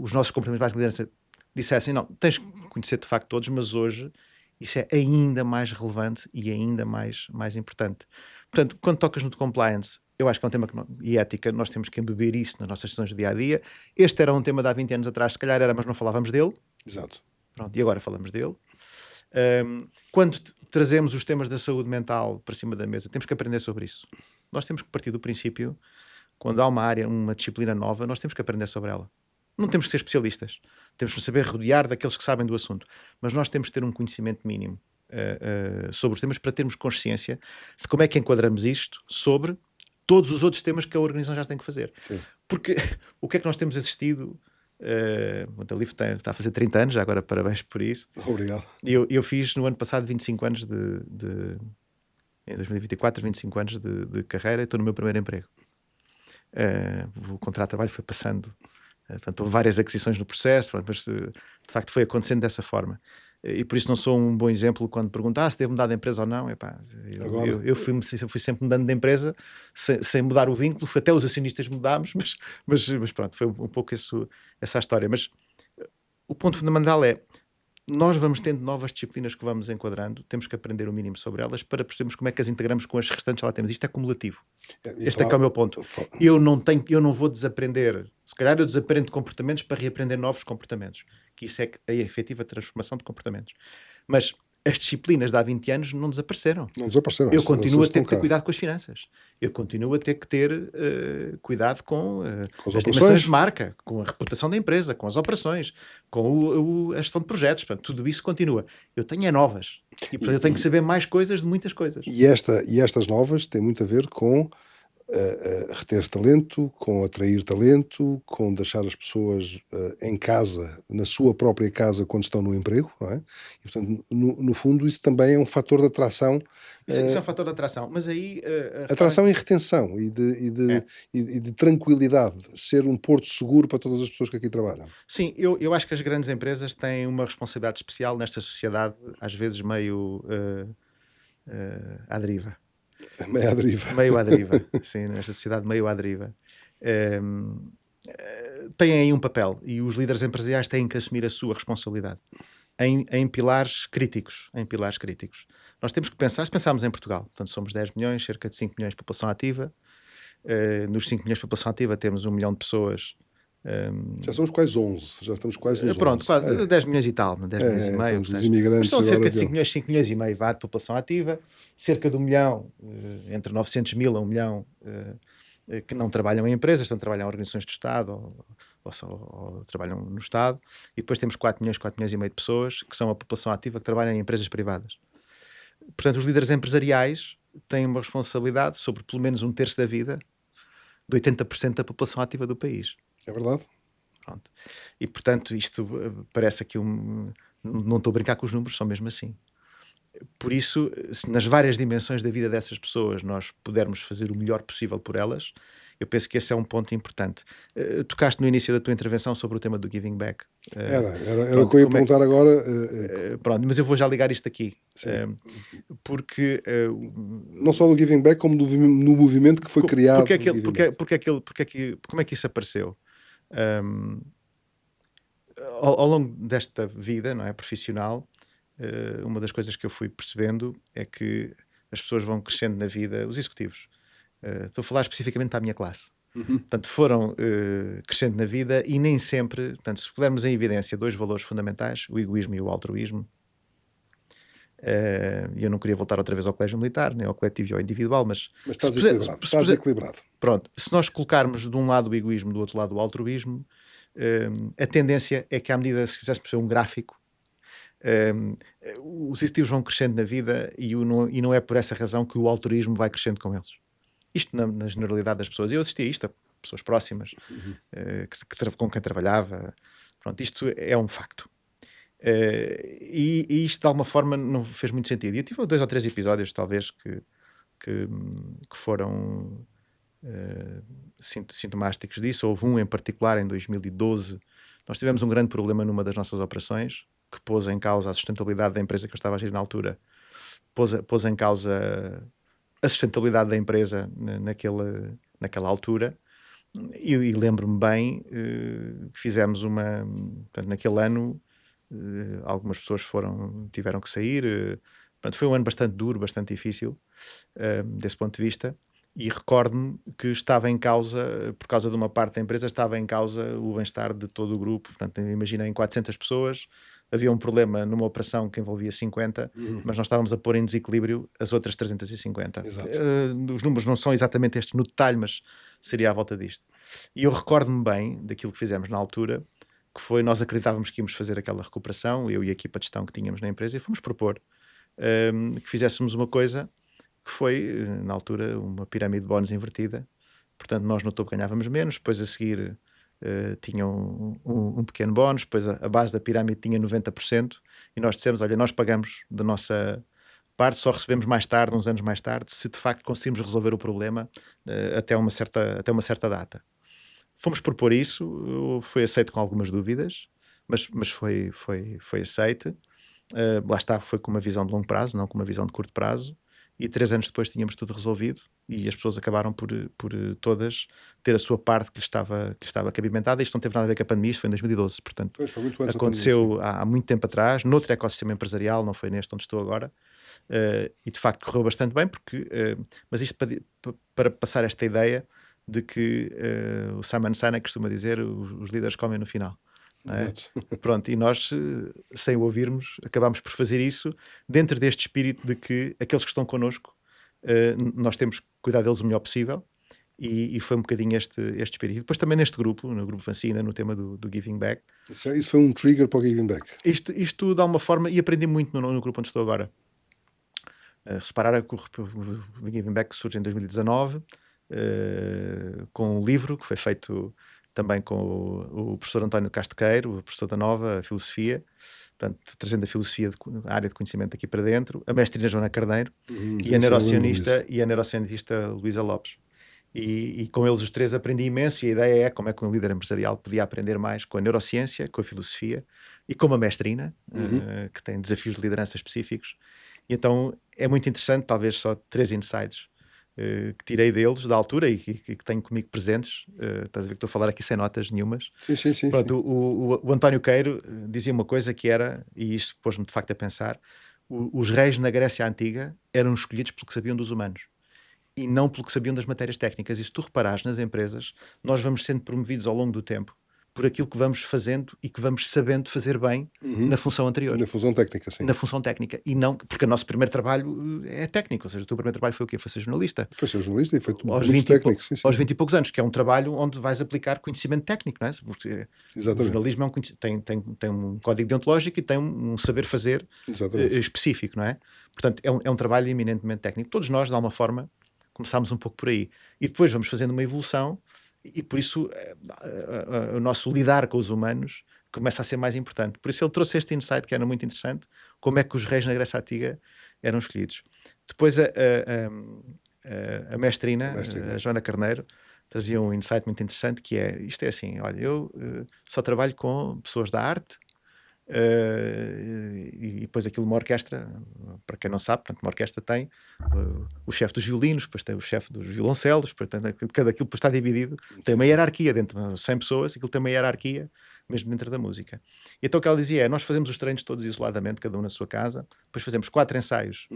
os nossos comportamentos básicos de liderança dissessem, não, tens que conhecer de facto todos, mas hoje isso é ainda mais relevante e ainda mais importante. Portanto, quando tocas no compliance, eu acho que é um tema e ética, nós temos que embeber isso nas nossas decisões do dia-a-dia. Este era um tema de há 20 anos atrás, se calhar era, mas não falávamos dele.
Exato.
Pronto, e agora falamos dele. Quando trazemos os temas da saúde mental para cima da mesa, temos que aprender sobre isso. Nós temos que partir do princípio, quando há uma área, uma disciplina nova, nós temos que aprender sobre ela. Não temos que ser especialistas. Temos que saber rodear daqueles que sabem do assunto. Mas nós temos que ter um conhecimento mínimo sobre os temas para termos consciência de como é que enquadramos isto sobre todos os outros temas que a organização já tem que fazer.
Sim.
Porque o que é que nós temos assistido? A Livre está a fazer 30 anos, já agora parabéns por isso.
Obrigado.
Eu fiz no ano passado 25 anos em 2024, 25 anos de carreira e estou no meu primeiro emprego. O contrato de trabalho foi passando. Portanto, houve várias aquisições no processo, pronto, mas de facto foi acontecendo dessa forma. E por isso não sou um bom exemplo quando perguntam se devo mudar de empresa ou não. Epá, eu fui sempre mudando de empresa sem mudar o vínculo, até os acionistas mudámos, mas pronto, foi um pouco essa a história. Mas o ponto fundamental é, nós vamos tendo novas disciplinas que vamos enquadrando, temos que aprender o mínimo sobre elas para percebermos como é que as integramos com as restantes que lá temos. Isto é cumulativo. Este é que é o meu ponto. Eu não vou desaprender. Se calhar eu desaprendo comportamentos para reaprender novos comportamentos. Que isso é a efetiva transformação de comportamentos. Mas as disciplinas de há 20 anos não desapareceram.
Não desapareceram.
Eu continuo a ter que ter cuidado com as finanças. Eu continuo a ter que ter cuidado com as dimensões de marca, com a reputação da empresa, com as operações, com a gestão de projetos. Portanto, tudo isso continua. Eu tenho novas. E portanto, eu tenho que saber mais coisas de muitas coisas.
E estas novas têm muito a ver com reter talento, com atrair talento, com deixar as pessoas em casa, na sua própria casa, quando estão no emprego, não é? E, portanto, no fundo, isso também é um fator de atração.
Isso é um fator de atração, mas aí...
atração e retenção e de tranquilidade, ser um porto seguro para todas as pessoas que aqui trabalham.
Sim, eu acho que as grandes empresas têm uma responsabilidade especial nesta sociedade, às vezes meio à deriva.
Meio à deriva.
Meio à deriva, sim, nesta sociedade meio à deriva. Têm aí um papel e os líderes empresariais têm que assumir a sua responsabilidade em pilares críticos. Nós temos que pensar, se pensarmos em Portugal, portanto somos 10 milhões, cerca de 5 milhões de população ativa. Nos 5 milhões de população ativa temos 1 milhão de pessoas.
Já somos quase 11, já estamos quase nos 11.
Pronto, quase 10 milhões e tal, 10 milhões e meio.
Os imigrantes,
mas são cerca de 5 milhões e meio de população ativa, cerca de 1 milhão, entre 900 mil a 1 milhão, que não trabalham em empresas, estão a trabalhar em organizações do Estado ou trabalham no Estado, e depois temos 4 milhões e meio de pessoas que são a população ativa que trabalham em empresas privadas. Portanto, os líderes empresariais têm uma responsabilidade sobre pelo menos 1/3 da vida de 80% da população ativa do país.
É verdade.
Pronto. E, portanto, isto parece aqui não estou a brincar com os números, são mesmo assim. Por isso, se nas várias dimensões da vida dessas pessoas nós pudermos fazer o melhor possível por elas, eu penso que esse é um ponto importante. Tocaste no início da tua intervenção sobre o tema do giving back.
Era o
Pronto,
que eu ia
como é
perguntar agora.
pronto, mas eu vou já ligar isto aqui.
Sim.
Porque
Não só do giving back, como no movimento que foi criado.
Como é que isso apareceu? Ao longo desta vida, não é, profissional, uma das coisas que eu fui percebendo é que as pessoas vão crescendo na vida, os executivos. Estou a falar especificamente para a minha classe. Portanto, foram crescendo na vida e nem sempre, portanto, se pudermos em evidência dois valores fundamentais, o egoísmo e o altruísmo, e eu não queria voltar outra vez ao colégio militar, nem ao coletivo e ao individual, mas
estás equilibrado. Estás equilibrado.
Pronto, se nós colocarmos de um lado o egoísmo, do outro lado o altruísmo, a tendência é que à medida, se quiséssemos fazer um gráfico, os executivos vão crescendo na vida e não é por essa razão que o altruísmo vai crescendo com eles. Isto na generalidade das pessoas. Eu assisti a isto a pessoas próximas, com quem trabalhava. Pronto, isto é um facto. E isto de alguma forma não fez muito sentido. E eu tive 2 ou 3 episódios, talvez, que foram sintomáticos disso. Houve um em particular em 2012. Nós tivemos um grande problema numa das nossas operações que pôs em causa a sustentabilidade da empresa que eu estava a gerir na altura. Pôs em causa a sustentabilidade da empresa naquela altura. E lembro-me bem que fizemos portanto, naquele ano algumas pessoas tiveram que sair. Portanto, foi um ano bastante duro, bastante difícil desse ponto de vista. E recordo-me que estava em causa, por causa de uma parte da empresa, estava em causa o bem-estar de todo o grupo. Portanto, imagina, em 400 pessoas, havia um problema numa operação que envolvia 50, mas nós estávamos a pôr em desequilíbrio as outras 350. Os números não são exatamente estes no detalhe, mas seria à volta disto. E eu recordo-me bem daquilo que fizemos na altura, que foi, nós acreditávamos que íamos fazer aquela recuperação, eu e a equipa de gestão que tínhamos na empresa, e fomos propor que fizéssemos uma coisa que foi, na altura, uma pirâmide de bónus invertida. Portanto, nós no topo ganhávamos menos, depois a seguir tinha um pequeno bónus, depois a base da pirâmide tinha 90%, e nós dissemos, olha, nós pagamos da nossa parte, só recebemos mais tarde, uns anos mais tarde, se de facto conseguimos resolver o problema até uma certa data. Fomos propor isso, foi aceito com algumas dúvidas, mas foi aceito. Lá está, foi com uma visão de longo prazo, não com uma visão de curto prazo, e 3 anos depois tínhamos tudo resolvido e as pessoas acabaram por todas ter a sua parte que lhe estava cabimentada. Isto não teve nada a ver com a pandemia, isto foi em 2012, portanto
Foi muito antes
aconteceu
da pandemia,
há muito tempo atrás, noutro ecossistema empresarial, não foi neste onde estou agora, e de facto correu bastante bem, mas isto para passar esta ideia de que o Simon Sinek costuma dizer, os líderes comem no final. É? Pronto, e nós, sem o ouvirmos, acabámos por fazer isso dentro deste espírito de que aqueles que estão connosco, nós temos que cuidar deles o melhor possível, e foi um bocadinho este espírito. E depois também neste grupo, no grupo Vancina, no tema do Giving Back.
Isso foi um trigger para o Giving Back.
Isto dá uma forma, e aprendi muito no grupo onde estou agora. Repararam que o Giving Back surge em 2019, com um livro que foi feito também com o professor António Castequeiro, o professor da Nova, a filosofia, portanto, trazendo a filosofia, a área de conhecimento aqui para dentro, a mestrina Joana Carneiro e a neurocientista Luísa Lopes. E com eles os três aprendi imenso, e a ideia é como é que um líder empresarial podia aprender mais com a neurociência, com a filosofia e com uma mestrina, que tem desafios de liderança específicos. E então é muito interessante, talvez só 3 insights que tirei deles da altura e que tenho comigo presentes. Estás a ver que estou a falar aqui sem notas nenhumas.
Sim.
Pronto, o António Queiro dizia uma coisa que era, e isto pôs-me de facto a pensar, os reis na Grécia Antiga eram escolhidos pelo que sabiam dos humanos e não pelo que sabiam das matérias técnicas. E se tu reparares nas empresas, nós vamos sendo promovidos ao longo do tempo por aquilo que vamos fazendo e que vamos sabendo fazer bem na função anterior.
Na função técnica, sim.
Na função técnica. E não, porque o nosso primeiro trabalho é técnico, ou seja, o teu primeiro trabalho foi o quê? Foi ser jornalista.
Foi ser jornalista e foi tudo
aos
muito técnico. Sim.
Aos 20 e poucos anos, que é um trabalho onde vais aplicar conhecimento técnico, não é? Porque
Exatamente.
O jornalismo tem um código deontológico e tem um saber fazer específico, não é? Portanto, é um trabalho eminentemente técnico. Todos nós, de alguma forma, começámos um pouco por aí. E depois vamos fazendo uma evolução e por isso o nosso lidar com os humanos começa a ser mais importante. Por isso ele trouxe este insight que era muito interessante, como é que os reis na Grécia Antiga eram escolhidos. Depois a mestrina, a Joana Carneiro, trazia um insight muito interessante que é, isto é assim, olha, eu só trabalho com pessoas da arte, e depois aquilo uma orquestra, para quem não sabe, portanto, uma orquestra tem o chefe dos violinos, depois tem o chefe dos violoncelos, portanto, cada aquilo depois está dividido, tem uma hierarquia dentro de 100 pessoas, aquilo tem uma hierarquia mesmo dentro da música. E então o que ela dizia é, nós fazemos os treinos todos isoladamente, cada um na sua casa, depois fazemos 4 ensaios,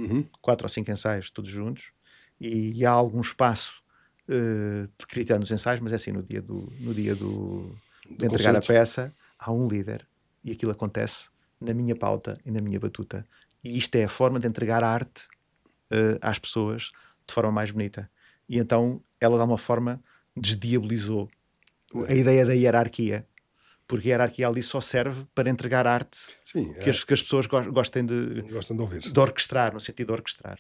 4 ou 5 ensaios todos juntos, e há algum espaço de critério nos ensaios, mas é assim, no dia de entregar a peça, há um líder, e aquilo acontece na minha pauta e na minha batuta. E isto é a forma de entregar a arte às pessoas de forma mais bonita. E então ela, de alguma forma, desdiabolizou a ideia da hierarquia, porque a hierarquia ali só serve para entregar arte. Sim, que as pessoas gostem de
ouvir,
de orquestrar, no sentido de orquestrar.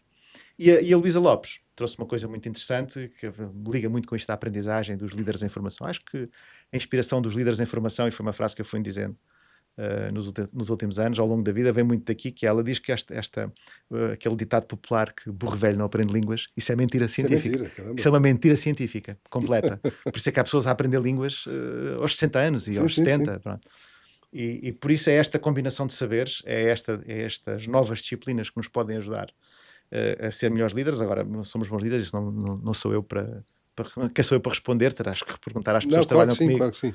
E a Luísa Lopes trouxe uma coisa muito interessante que liga muito com isto da aprendizagem dos líderes em formação. Acho que a inspiração dos líderes em formação, e foi uma frase que eu fui dizendo nos últimos anos, ao longo da vida, vem muito daqui, que ela diz que aquele ditado popular que burro velho não aprende línguas, isso é mentira científica. Isso é uma mentira científica, completa. Por isso é que há pessoas a aprender línguas aos 60 anos e aos 70. Pronto. E por isso é esta combinação de saberes, é estas novas disciplinas que nos podem ajudar a ser melhores líderes. Agora, não somos bons líderes, isso não sou eu para quem sou eu para responder? Terás que perguntar às pessoas que trabalham comigo.
Claro que sim.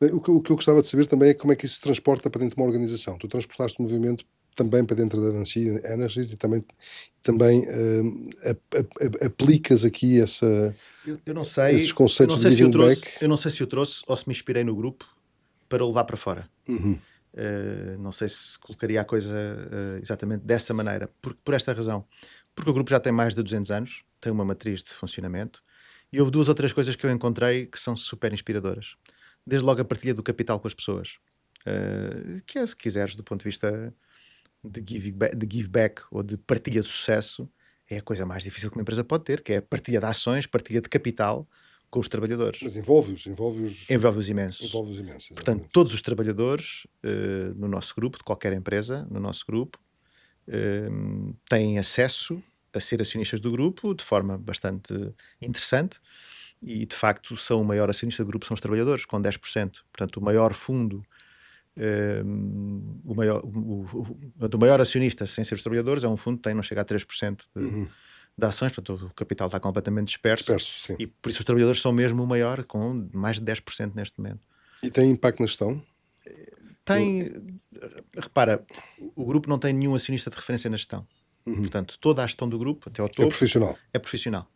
O que eu gostava de saber também é como é que isso se transporta para dentro de uma organização. Tu transportaste o movimento também para dentro da Nancy Energies e também aplicas aqui
eu não sei,
esses conceitos de
giving
back.
Eu não sei se eu trouxe ou se me inspirei no grupo para o levar para fora. Não sei se colocaria a coisa exatamente dessa maneira, por esta razão. Porque o grupo já tem mais de 200 anos, tem uma matriz de funcionamento, e houve 2 ou 3 coisas que eu encontrei que são super inspiradoras. Desde logo a partilha do capital com as pessoas, que é, se quiseres, do ponto de vista de give back ou de partilha de sucesso, é a coisa mais difícil que uma empresa pode ter, que é a partilha de ações, partilha de capital com os trabalhadores.
Mas envolve-os
imenso. Portanto, todos os trabalhadores no nosso grupo, de qualquer empresa, no nosso grupo, têm acesso a ser acionistas do grupo de forma bastante interessante e, de facto, o maior acionista do grupo são os trabalhadores, com 10%. Portanto, o maior fundo, o maior acionista sem ser os trabalhadores é um fundo que não chega a 3% de ações, portanto o capital está completamente disperso e por isso os trabalhadores são mesmo o maior, com mais de 10% neste momento.
E tem impacto na gestão?
Repara, o grupo não tem nenhum acionista de referência na gestão. Portanto, toda a gestão do grupo, até ao topo, é profissional.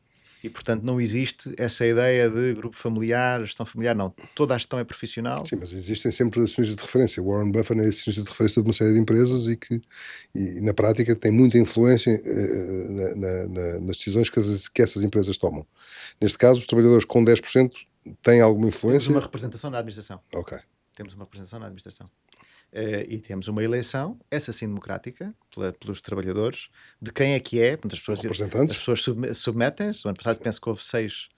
E, portanto, não existe essa ideia de grupo familiar, gestão familiar, não. Toda a gestão é profissional.
Sim, mas existem sempre acionistas de referência. Warren Buffett é acionista de referência de uma série de empresas e na prática, tem muita influência nas decisões que essas empresas tomam. Neste caso, os trabalhadores com 10% têm alguma influência?
Temos uma representação na administração.
Ok.
Temos uma representação na administração. E temos uma eleição, essa sim democrática, pelos trabalhadores, de quem é que é. Portanto, as pessoas submetem-se. O ano passado penso que houve 6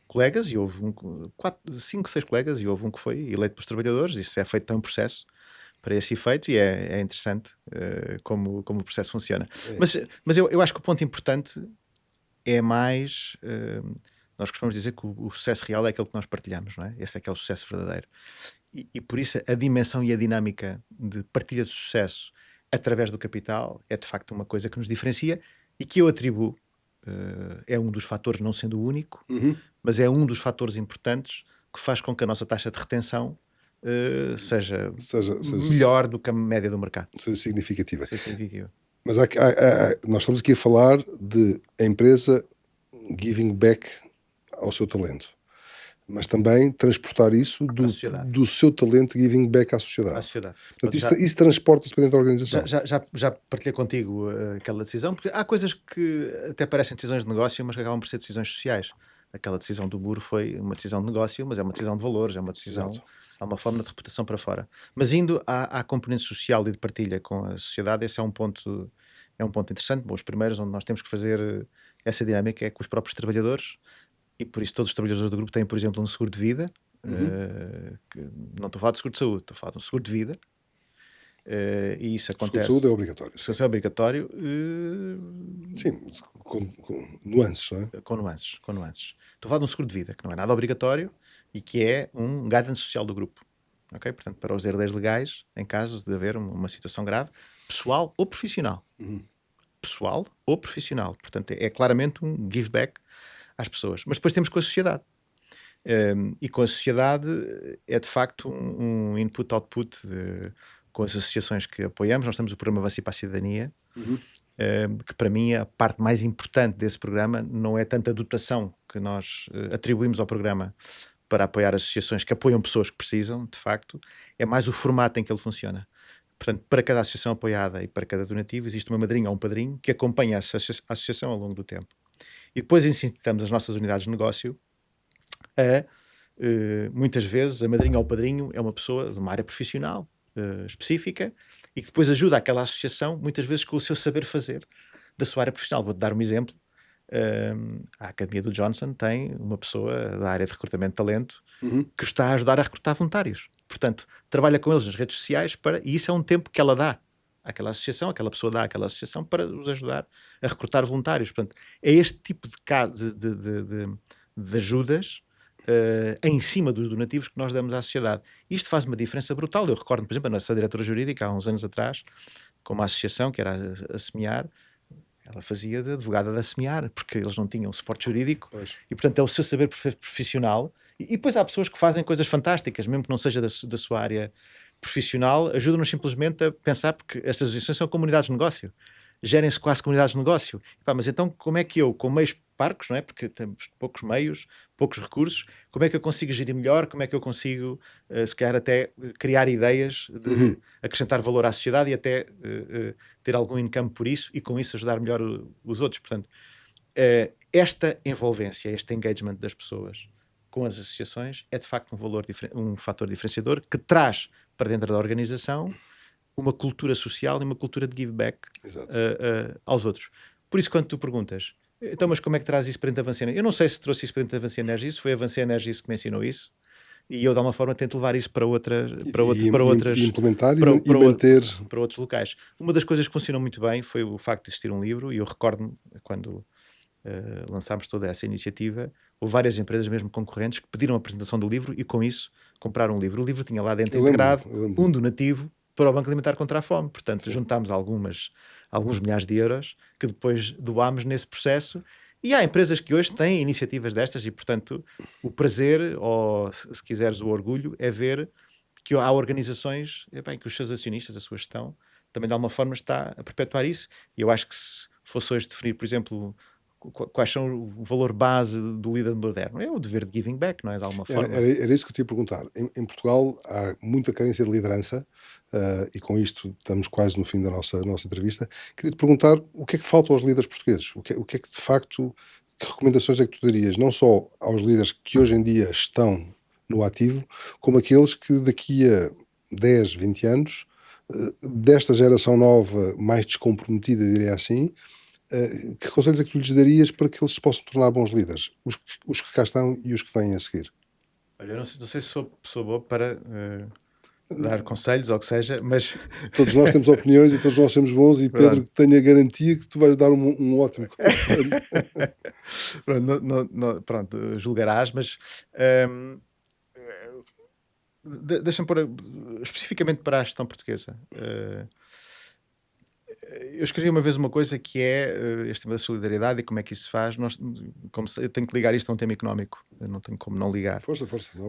colegas e houve 5, 6 colegas e houve um que foi eleito pelos trabalhadores. Isso é feito, tem um processo para esse efeito e é interessante como o processo funciona. Mas eu acho que o ponto importante é mais... nós costumamos dizer que o sucesso real é aquele que nós partilhamos, não é? Esse é que é o sucesso verdadeiro. E por isso a dimensão e a dinâmica de partilha de sucesso através do capital é de facto uma coisa que nos diferencia e que eu atribuo, é um dos fatores, não sendo o único, mas é um dos fatores importantes que faz com que a nossa taxa de retenção seja melhor do que a média do mercado.
Seja significativa. Mas nós estamos aqui a falar de a empresa giving back ao seu talento, mas também transportar isso do seu talento giving back à sociedade. Portanto, isso transporta-se para dentro da organização.
Já partilhei contigo aquela decisão, porque há coisas que até parecem decisões de negócio, mas que acabam por ser decisões sociais. Aquela decisão do muro foi uma decisão de negócio, mas é uma decisão de valores, é uma decisão, há uma forma de reputação para fora. Mas indo à componente social e de partilha com a sociedade, esse é um ponto interessante. Bom, os primeiros onde nós temos que fazer essa dinâmica é com os próprios trabalhadores, e por isso todos os trabalhadores do grupo têm, por exemplo, um seguro de vida. Não estou a falar de seguro de saúde, estou a falar de um seguro de vida. E isso
O seguro de
acontece.
saúde é obrigatório.
O seguro é obrigatório.
Sim, com nuances, não é?
Com nuances, com nuances. Estou a falar de um seguro de vida, que não é nada obrigatório e que é um guidance social do grupo. Ok? Portanto, para os herdeiros legais, em caso de haver uma situação grave, pessoal ou profissional. Pessoal ou profissional. Portanto, é claramente um give back às pessoas. Mas depois temos com a sociedade. E com a sociedade é de facto um input-output com as associações que apoiamos. Nós temos o programa Avanci para a Cidadania, que para mim a parte mais importante desse programa não é tanto a dotação que nós atribuímos ao programa para apoiar associações que apoiam pessoas que precisam, de facto, é mais o formato em que ele funciona. Portanto, para cada associação apoiada e para cada donativo existe uma madrinha ou um padrinho que acompanha a associação ao longo do tempo. E depois incitamos as nossas unidades de negócio a, muitas vezes, a madrinha ou o padrinho é uma pessoa de uma área profissional específica e que depois ajuda aquela associação, muitas vezes com o seu saber fazer da sua área profissional. Vou-te dar um exemplo. A Academia do Johnson tem uma pessoa da área de recrutamento de talento que está a ajudar a recrutar voluntários. Portanto, trabalha com eles nas redes sociais e isso é um tempo que ela dá àquela associação, aquela pessoa dá àquela associação para os ajudar a recrutar voluntários. Portanto, é este tipo de caso de ajudas em cima dos donativos que nós damos à sociedade. Isto faz uma diferença brutal. Eu recordo, por exemplo, a nossa diretora jurídica, há uns anos atrás, com uma associação que era a Semear, ela fazia de advogada da Semear, porque eles não tinham suporte jurídico, e portanto é o seu saber profissional. E depois há pessoas que fazem coisas fantásticas, mesmo que não seja da sua área profissional, ajudam-nos simplesmente a pensar, porque estas associações são comunidades de negócio, gerem-se quase comunidades de negócio. Mas então como é que eu, com meios parcos, não é? Porque temos poucos meios, poucos recursos, como é que eu consigo gerir melhor, como é que eu consigo, se calhar até criar ideias de acrescentar valor à sociedade e até ter algum income por isso e com isso ajudar melhor os outros. Portanto, esta envolvência, este engagement das pessoas com as associações é de facto um fator diferenciador que traz para dentro da organização uma cultura social e uma cultura de give back aos outros. Por isso, quando tu perguntas, então, mas como é que traz isso para dentro da Avanci Energies? Eu não sei se trouxe isso para dentro da Avanci Energies, foi a Avanci Energies que me ensinou isso, e eu de alguma forma tento levar isso para outras
implementar e manter
para outros locais. Uma das coisas que funcionou muito bem foi o facto de existir um livro, e eu recordo-me quando lançámos toda essa iniciativa, houve várias empresas, mesmo concorrentes, que pediram a apresentação do livro e com isso compraram um livro. O livro tinha lá dentro integrado um donativo para o Banco Alimentar contra a Fome. Portanto, juntámos alguns milhares de euros que depois doámos nesse processo. E há empresas que hoje têm iniciativas destas e, portanto, o prazer, ou se quiseres o orgulho, é ver que há organizações que os seus acionistas, a sua gestão, também de alguma forma está a perpetuar isso. E eu acho que se fosse hoje definir, por exemplo, quais são o valor base do líder moderno, é o dever de giving back, não é? De alguma forma.
Era isso que eu te ia perguntar. Em Portugal há muita carência de liderança e com isto estamos quase no fim da nossa entrevista. Queria te perguntar o que é que falta aos líderes portugueses? O que é que de facto, que recomendações é que tu darias, não só aos líderes que hoje em dia estão no ativo, como aqueles que daqui a 10, 20 anos, desta geração nova, mais descomprometida, diria assim, que conselhos é que tu lhes darias para que eles se possam tornar bons líderes? Os que cá estão e os que vêm a seguir.
Olha, eu não sei se sou pessoa boa para dar conselhos ou o que seja, mas...
Todos nós temos opiniões e todos nós somos bons e Pedro tenho a garantia que tu vais dar um ótimo conselho.
Pronto, julgarás, mas... deixa-me pôr especificamente para a gestão portuguesa. Eu escrevi uma vez uma coisa que é este tema da solidariedade e como é que isso se faz. Eu tenho que ligar isto a um tema económico, eu não tenho como não ligar.
Força, não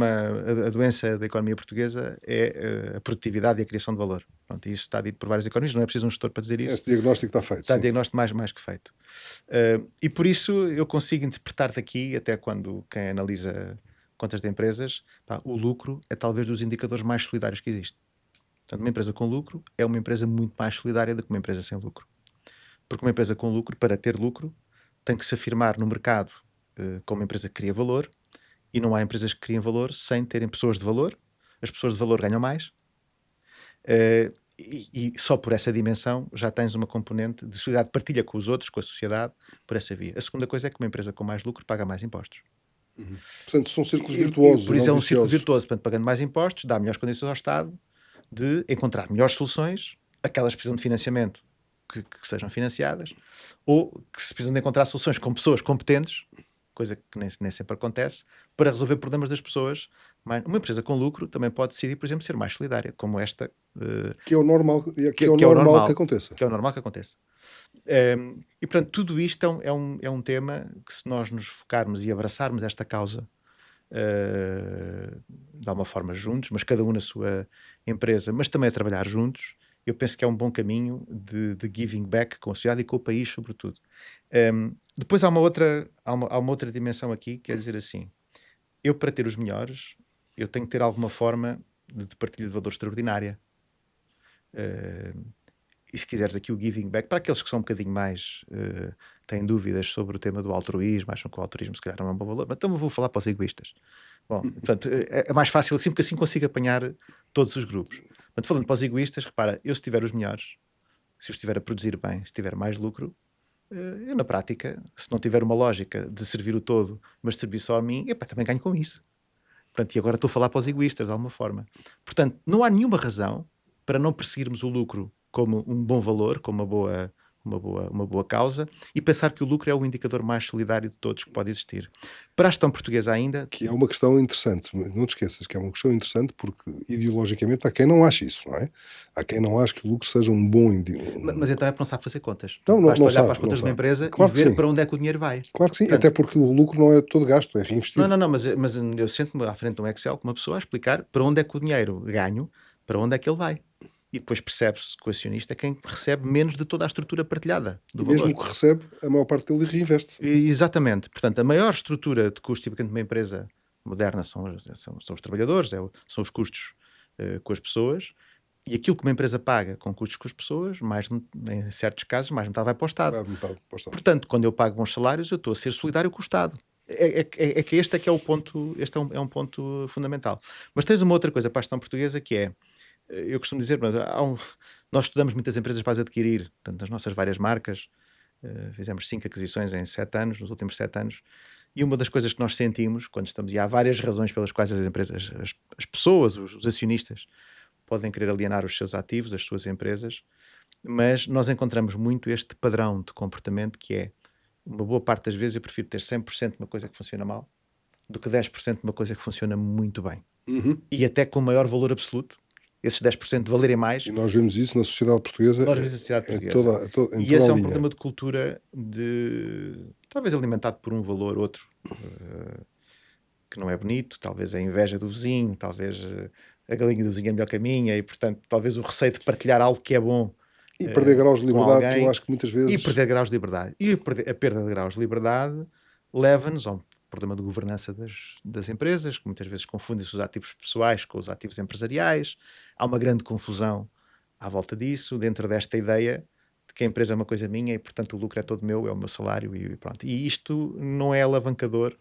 há
a doença da economia portuguesa é a produtividade e a criação de valor. Pronto, isso está dito por vários economistas, não é preciso um gestor para dizer isso.
Esse diagnóstico está feito.
Está diagnóstico mais que feito. E por isso eu consigo interpretar daqui, até quando quem analisa contas de empresas, o lucro é talvez dos indicadores mais solidários que existe. Portanto, uma empresa com lucro é uma empresa muito mais solidária do que uma empresa sem lucro. Porque uma empresa com lucro, para ter lucro, tem que se afirmar no mercado como uma empresa que cria valor, e não há empresas que criem valor sem terem pessoas de valor. As pessoas de valor ganham mais. E só por essa dimensão já tens uma componente de solidariedade, partilha com os outros, com a sociedade, por essa via. A segunda coisa é que uma empresa com mais lucro paga mais impostos.
Portanto, são círculos virtuosos
Por
e
isso
não
é um círculo
viciosos.
virtuoso, portanto, pagando mais impostos, dá melhores condições ao Estado de encontrar melhores soluções, aquelas que precisam de financiamento que sejam financiadas, ou que se precisam de encontrar soluções com pessoas competentes, coisa que nem sempre acontece, para resolver problemas das pessoas. Uma empresa com lucro também pode decidir, por exemplo, ser mais solidária, como esta,
Que é o normal, que
que
é o
é o
normal
normal,
que aconteça.
que é o normal que aconteça. E portanto, tudo isto é um tema que, se nós nos focarmos e abraçarmos esta causa de alguma forma juntos, mas cada um na sua empresa, mas também a trabalhar juntos, eu penso que é um bom caminho de giving back com a sociedade e com o país, sobretudo. Depois há uma outra dimensão aqui, que é dizer assim, eu, para ter os melhores, eu tenho que ter alguma forma de partilha de valor extraordinária. E se quiseres aqui o giving back, para aqueles que são um bocadinho mais têm dúvidas sobre o tema do altruísmo, acham que o altruísmo se calhar não é um bom valor, mas então eu vou falar para os egoístas. Bom, portanto, é mais fácil assim, porque assim consigo apanhar todos os grupos. Portanto, falando para os egoístas, repara, eu, se tiver os melhores, se eu estiver a produzir bem, se tiver mais lucro, eu na prática, se não tiver uma lógica de servir o todo, mas servir só a mim, epá, também ganho com isso. Portanto, e agora estou a falar para os egoístas, de alguma forma. Portanto, não há nenhuma razão para não perseguirmos o lucro como um bom valor, como uma boa causa, e pensar que o lucro é o indicador mais solidário de todos que pode existir. Para a gestão portuguesa ainda...
Que é uma questão interessante, não te esqueças que é uma questão interessante porque ideologicamente há quem não ache isso, não é? Há quem não ache que o lucro seja um bom
Mas então é porque não sabe fazer contas.
Não, não,
Basta
não
olhar para
sabe,
as
não
contas de uma
sabe.
empresa e
Claro que
ver
sim.
para onde é que o dinheiro vai.
Claro que sim,
Portanto,
até porque o lucro não é todo gasto, é reinvestido.
não, mas eu sento-me à frente de um Excel com uma pessoa a explicar para onde é que o dinheiro ganho, para onde é que ele vai. E depois percebe-se que o acionista é quem recebe menos de toda a estrutura partilhada do
E
valor.
mesmo o que recebe, a maior parte dele reinveste.
Exatamente. Portanto, a maior estrutura de custos, tipicamente, de uma empresa moderna são os trabalhadores, são os custos com as pessoas, e aquilo que uma empresa paga com custos com as pessoas, em certos casos, mais metade vai para o Estado.
Vai metade para o Estado.
Portanto, quando eu pago bons salários, eu estou a ser solidário com o Estado. Que este é que é o ponto, este é um ponto fundamental. Mas tens uma outra coisa para a gestão portuguesa que é, eu costumo dizer, mas nós estudamos muitas empresas para as adquirir, portanto, as nossas várias marcas, fizemos 5 aquisições em 7 anos, nos últimos 7 anos, e uma das coisas que nós sentimos quando estamos, e há várias razões pelas quais as empresas, as pessoas, os acionistas, podem querer alienar os seus ativos, as suas empresas, mas nós encontramos muito este padrão de comportamento que é, uma boa parte das vezes eu prefiro ter 100% de uma coisa que funciona mal do que 10% de uma coisa que funciona muito bem. E até com maior valor absoluto, esses 10% valerem mais.
E nós vemos isso na sociedade portuguesa.
Nós vemos na sociedade portuguesa.
Em toda
E esse
a
é um
linha.
problema de cultura talvez alimentado por um valor outro, que não é bonito, talvez a inveja do vizinho, talvez a galinha do vizinho é melhor que a minha, e portanto talvez o receio de partilhar algo que é bom
E perder graus de
com
liberdade,
alguém,
que eu acho que muitas vezes.
e perder graus de liberdade. E a perda de graus de liberdade leva-nos a um problema de governança das empresas, que muitas vezes confundem-se os ativos pessoais com os ativos empresariais. Há uma grande confusão à volta disso, dentro desta ideia de que a empresa é uma coisa minha e, portanto, o lucro é todo meu, é o meu salário e pronto. E isto não é alavancador,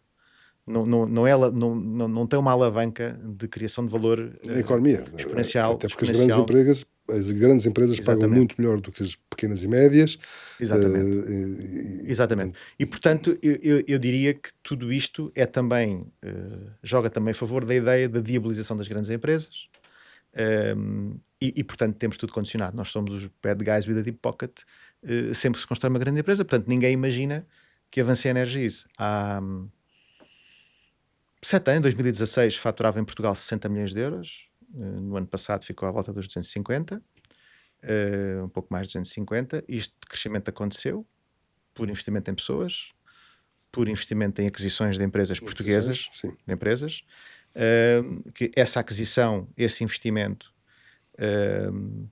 não tem uma alavanca de criação de valor
Na economia.
exponencial.
Até porque as grandes empresas pagam muito melhor do que as pequenas e médias.
Exatamente. Exatamente. E portanto, eu diria que tudo isto é também, joga também a favor da ideia da diabolização das grandes empresas. Portanto, temos tudo condicionado. Nós somos os bad guys with a deep pocket sempre que se constrói uma grande empresa. Portanto, ninguém imagina que a Vinci Energies há 7 anos, em 2016, faturava em Portugal 60 milhões de euros. No ano passado ficou à volta dos 250, um pouco mais de 250. Este crescimento aconteceu por investimento em pessoas, por investimento em aquisições de empresas portuguesas, de empresas, que essa aquisição, esse investimento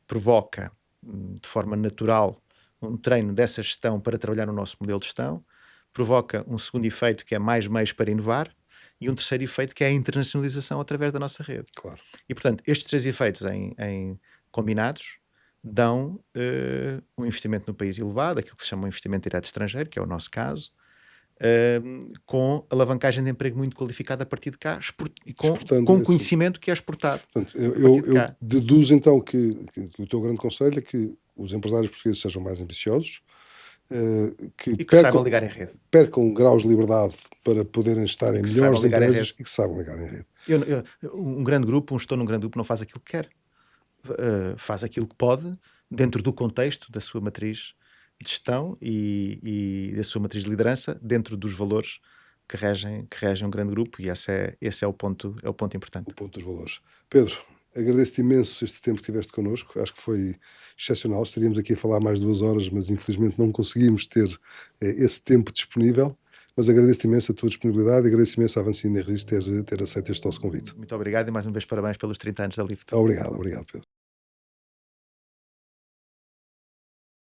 provoca de forma natural um treino dessa gestão para trabalhar no nosso modelo de gestão, provoca um segundo efeito que é mais meios para inovar e um terceiro efeito que é a internacionalização através da nossa rede.
Claro.
E portanto, estes três efeitos em combinados dão um investimento no país elevado, aquilo que se chama um investimento direto estrangeiro, que é o nosso caso, com alavancagem de emprego muito qualificada a partir de cá e
Exportando
com
esse-
conhecimento que é exportado.
Portanto,
a
eu
partir de cá.
deduzo então que o teu grande conselho é que os empresários portugueses sejam mais ambiciosos, que
E que saibam ligar em rede.
percam graus de liberdade para poderem estar em
que
melhores
saibam ligar em
empresas
rede.
e que saibam ligar em rede.
Um grande grupo, um gestor num grande grupo não faz aquilo que quer. Faz aquilo que pode, dentro do contexto da sua matriz de gestão e da sua matriz de liderança, dentro dos valores que regem um grande grupo, e esse é o ponto importante.
O ponto dos valores. Pedro, agradeço-te imenso este tempo que tiveste connosco, acho que foi excepcional. Estaríamos aqui a falar mais de 2 horas, mas infelizmente não conseguimos ter esse tempo disponível. Mas agradeço-te imenso a tua disponibilidade e agradeço imenso à Vancina Riz ter aceito este nosso convite.
Muito obrigado e mais uma vez parabéns pelos 30 anos da Lift.
Obrigado, Pedro.